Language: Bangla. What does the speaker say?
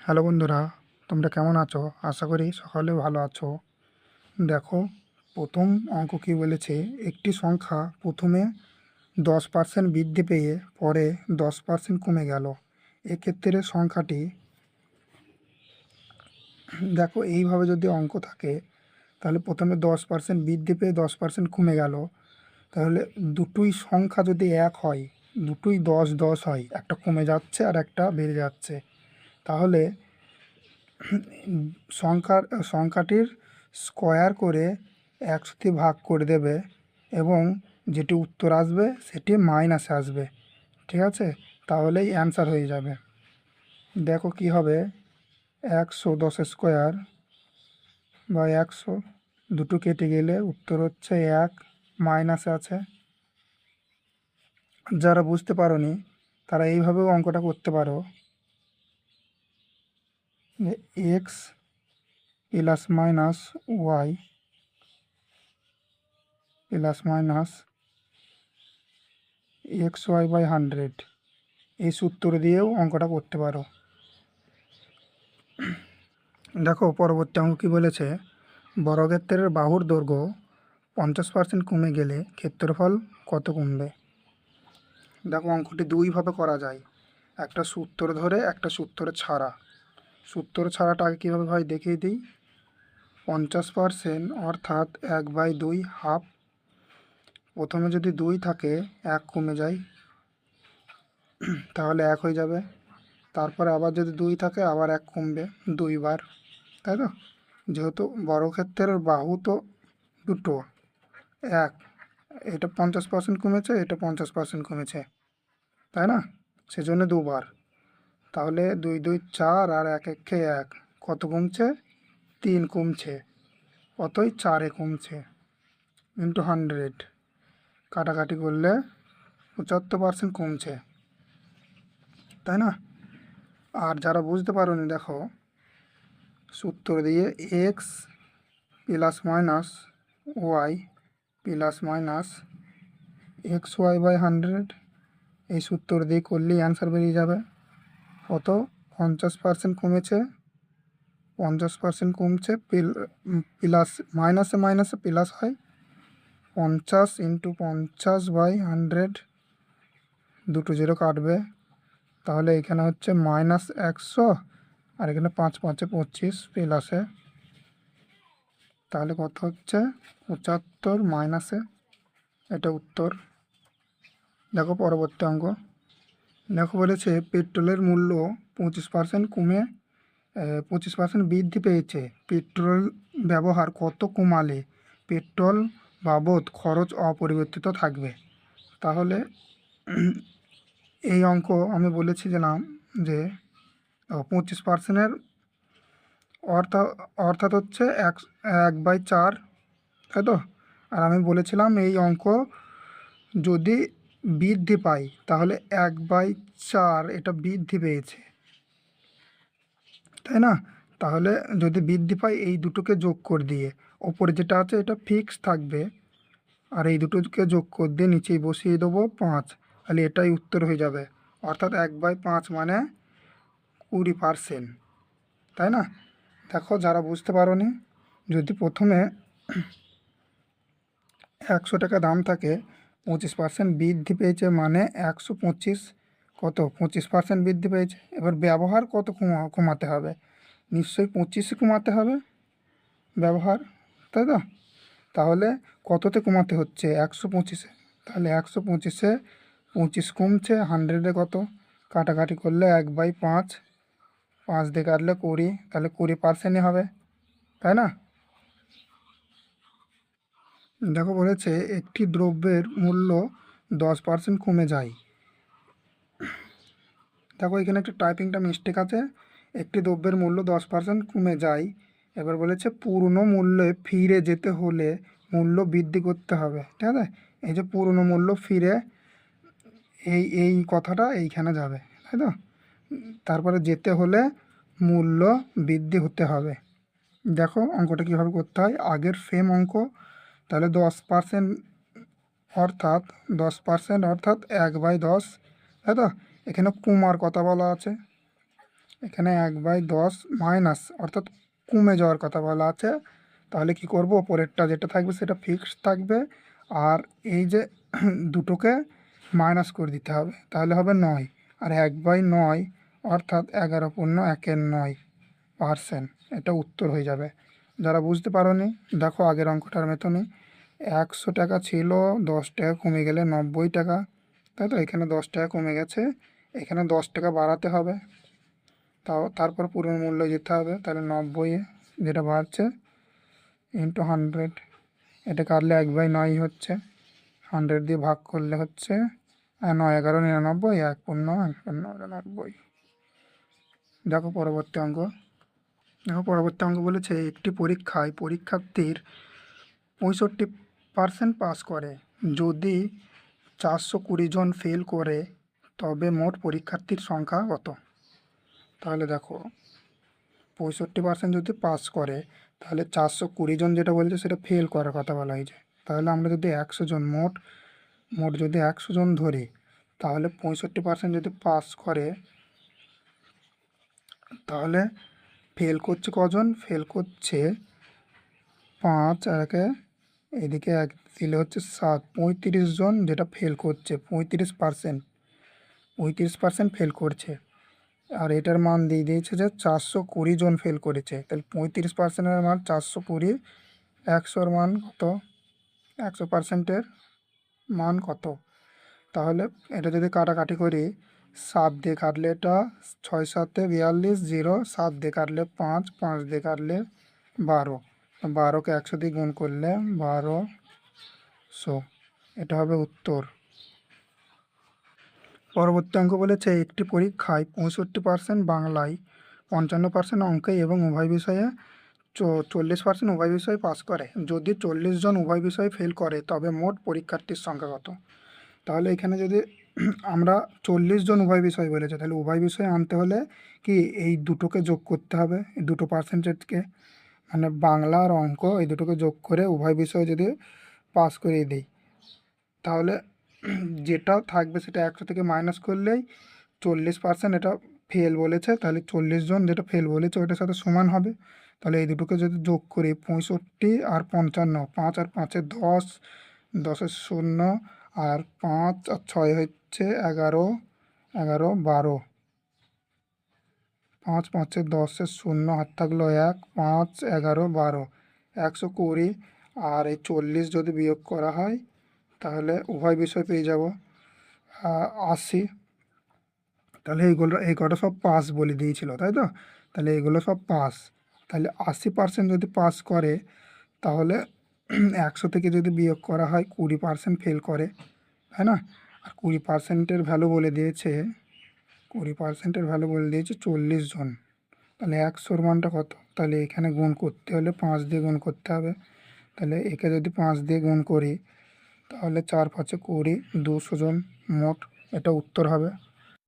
হ্যালো বন্ধুরা, তোমরা কেমন আছো? আশা করি সকলে ভালো আছো। দেখো, প্রথম অঙ্ক কী বলেছে, একটি সংখ্যা প্রথমে 10% বৃদ্ধি পেয়ে পরে 10% কমে গেল। এক্ষেত্রে সংখ্যাটি, দেখো এইভাবে যদি অঙ্ক থাকে তাহলে প্রথমে 10% বৃদ্ধি পেয়ে 10% কমে গেল, তাহলে দুটোই সংখ্যা যদি এক হয়, দুটোই 10 10 হয়, একটা কমে যাচ্ছে আর একটা বেড়ে যাচ্ছে, তাহলে সংখ্যাটির স্কোয়ার করে 100 দিয়ে ভাগ করে দেবে এবং যেটি উত্তর আসবে সেটি মাইনাসে আসবে। ঠিক আছে, তাহলেই অ্যান্সার হয়ে যাবে। দেখো কি হবে, 110 স্কোয়ার বা 100, দুটো কেটে গেলে উত্তর হচ্ছে 1, মাইনাসে আছে। যারা বুঝতে পারোনি তারা এইভাবেও অঙ্কটা করতে পারো যে x plus minus y plus minus XY/100, এই সূত্র দিয়েও অঙ্কটা করতে পারো। দেখো পরবর্তী অঙ্ক কী বলেছে, বর্গক্ষেত্রের বাহুর দৈর্ঘ্য 50% কমে গেলে ক্ষেত্রফল কত কমবে। দেখো অঙ্কটি দুইভাবে করা যায়, একটা সূত্র ধরে একটা সূত্র ছাড়া। সূত্র ছাড়াটা আগে কীভাবে হয় দেখিয়ে দিই। 50% অর্থাৎ 1/2 হাফ, প্রথমে যদি 2 থাকে 1 কমে যায়, তাহলে 1 হয়ে যাবে। তারপরে আবার যদি 2 থাকে আবার 1 কমবে 2 বার, তাই তো। যেহেতু বর্গক্ষেত্রের বাহু তো দুটো, এক, এটা 50% কমেছে, এটা 50% কমেছে, তাই না, সেজন্য দুবার। তাহলে 2 2 4 আর 1 1 1, কত কমছে? 3 কমছে, কতই 4 কমছে, ইন্টু 100, কাটাকাটি করলে 75% কমছে, তাই না। আর যারা বুঝতে পারোনি, দেখো সূত্র দিয়ে x plus minus y plus minus XY/100, এই সূত্র দিয়ে করলেই অ্যান্সার বেরিয়ে যাবে। কত? 50% কমেছে, 50% কমছে, প্লাস মাইনাসে মাইনাসে প্লাস হয়, 50 ইন্টু 50/100, দুটো জিরো কাটবে, তাহলে এখানে হচ্ছে -100 আর এখানে 5 5 25 প্লাসে, তাহলে কত হচ্ছে? 75 মাইনাসে, এটা উত্তর। দেখো পরবর্তী অঙ্ক, দেখো বলেছে পেট্রোলের মূল্য 25% কমে 25% বৃদ্ধি পেয়েছে, পেট্রোল ব্যবহার কত কমালে পেট্রোল বাবদ খরচ অপরিবর্তিত থাকবে। তাহলে এই অঙ্ক আমি বলেছিলাম যে 25%-এর অর্থাৎ হচ্ছে 1/4, তাই তো। আর আমি বলেছিলাম এই অঙ্ক যদি বৃদ্ধি পাই তাহলে 1/4 এটা বৃদ্ধি পেয়েছে, তাই না। তাহলে যদি বৃদ্ধি পাই এই দুটোকে যোগ করে দিয়ে ওপরে যেটা আছে এটা ফিক্স থাকবে, আর এই দুটোকে যোগ করে দিয়ে নিচেই বসিয়ে দেবো 5, তাহলে এটাই উত্তর হয়ে যাবে। অর্থাৎ 1/5 মানে 20%, তাই না। দেখো যারা বুঝতে পারোনি, যদি প্রথমে 100 টাকা দাম থাকে, 25% বৃদ্ধি পেয়েছে মানে 125, কত 25% বৃদ্ধি পেয়েছে, এবার ব্যবহার কত কমাতে হবে, নিশ্চয়ই 25 কমাতে হবে ব্যবহার, তাই তো। তাহলে কততে কমাতে হচ্ছে? 125-এ, তাহলে 125-এ 25 কমছে, 100-এ কত, কাটাকাটি করলে 1/5, 5 দিয়ে কাটলে 20, তাহলে 20%ই হবে, তাই না। দেখো বলেছে একটি দ্রব্যের মূল্য 10% কমে যায়। দেখো এখানে একটা টাইপিংটা মিস্টেক আছে, একটি দ্রব্যের মূল্য 10% কমে যায়, এবার বলেছে পুরনো মূল্যে ফিরে যেতে হলে মূল্য বৃদ্ধি করতে হবে, ঠিক আছে। এই যে পুরনো মূল্য ফিরে, এই কথাটা এইখানে যাবে, তাই তো। তারপরে যেতে হলে মূল্য বৃদ্ধি হতে হবে। দেখো অঙ্কটা কীভাবে করতে হয়, আগের সেম অঙ্ক, তাহলে 10% অর্থাৎ 10% অর্থাৎ 1/10, তাই তো। এখানে কমার কথা বলা আছে, এখানে 1/10 মাইনাস অর্থাৎ কমে যাওয়ার কথা বলা আছে। তাহলে কি করব, ওপরেরটা যেটা থাকবে সেটা ফিক্সড থাকবে, আর এই যে দুটোকে মাইনাস করে দিতে হবে, তাহলে হবে 9। আর 1/9 অর্থাৎ 11.1/9%, এটা উত্তর হয়ে যাবে। যারা বুঝতে পারোনি দেখো আগের অঙ্কটার মতনই, 100 টাকা ছিল, 10 টাকা কমে গেলে 90 টাকা, তাই তো? এখানে 10 টাকা কমে গেছে, এখানে 10 টাকা বাড়াতে হবে, তারপর পুরো মূল্য যেতে হবে। তাহলে 90 যেটা বাড়ছে ইন্টু 100, এটা কাটলে 1/9 হচ্ছে, 100 দিয়ে ভাগ করলে হচ্ছে 9 11 99, 1/9 দেখো পরবর্তী অঙ্ক। দেখো পরবর্তী অঙ্ক বলেছে, একটি পরীক্ষায় পরীক্ষার্থীর 65% পাস করে, যদি 420 জন ফেল করে তবে মোট পরীক্ষার্থীর সংখ্যা কত? তাহলে দেখো 65% যদি পাস করে তাহলে 420 জন যেটা বলেছে সেটা ফেল করার কথা বলা হয়েছে। তাহলে আমরা যদি 100 জন মোট যদি 100 জন ধরি, তাহলে 65% যদি পাস করে তাহলে ফেল করছে কজন? ফেল করছে 5, আর এদিকে 1 দিলে হচ্ছে 7, 35 জন যেটা ফেল করছে, 35% ফেল করছে। আর এটার মান দিয়ে দিয়েছে যে 420 জন ফেল করেছে, তাহলে 35%-এর মান 420, 100-র মান কত? 100%-এর মান কত? তাহলে এটা যদি কাটাকাটি করি, 7 দিয়ে কাটলে এটা 6 7 42, 0 7 দিয়ে কাটলে 5, 5 দিয়ে কাটলে 12, 12কে 100 দিয়ে গুণ করলে 1200, এটা হবে উত্তর। পরবর্তী অঙ্ক বলেছে, একটি পরীক্ষায় 65% বাংলায়, 55% অঙ্কে এবং উভয় বিষয়ে 40% উভয় বিষয়ে পাস করে, যদি 40 জন উভয় বিষয়ে ফেল করে তবে মোট পরীক্ষার্থীর সংখ্যা কত? তাহলে এখানে যদি আমরা 40 জন উভয় বিষয় বলেছে, তাহলে উভয় বিষয় আনতে হলে কি এই দুটোকে যোগ করতে হবে, এই দুটো পার্সেন্টেজকে, মানে বাংলা আর অঙ্ক এই দুটোকে যোগ করে উভয় বিষয় যদি পাস করিয়ে দিই, তাহলে যেটা থাকবে সেটা 100 থেকে মাইনাস করলেই 40% এটা ফেল বলেছে, তাহলে 40 জন যেটা ফেল বলেছে ওটার সাথে সমান হবে। তাহলে এই দুটোকে যদি যোগ করি, 65 আর 55, 5 আর 5-এ 10, 10-এর 0, আর 5 আর 6 হচ্ছে 11, 11 12, 5 5-এ 10-এর 0, হাত থাকলো 1, 5 11 12, 120, আর এই 40 যদি বিয়োগ করা হয় তাহলে উভয় বিষয় পেয়ে যাব 80। তাহলে এই কটা সব পাস বলে দিয়েছিল, তাই তো? তাহলে এগুলো সব পাস। তাহলে 80% যদি পাস করে তাহলে 100 থেকে যদি বিয়োগ করা হয় 20% ফেল করে, তাই না? আর 20%-এর ভ্যালু বলে দিয়েছে, 20%-এর ভ্যালু বলে দিয়েছে 40 জন। তাহলে 100-র মানটা কত? তাহলে এখানে গুণ করতে হলে 5 দিয়ে গুণ করতে হবে। তাহলে একে যদি 5 দিয়ে গুণ করি তাহলে 4 5-এ 20, 200 জন মোট, এটা উত্তর হবে।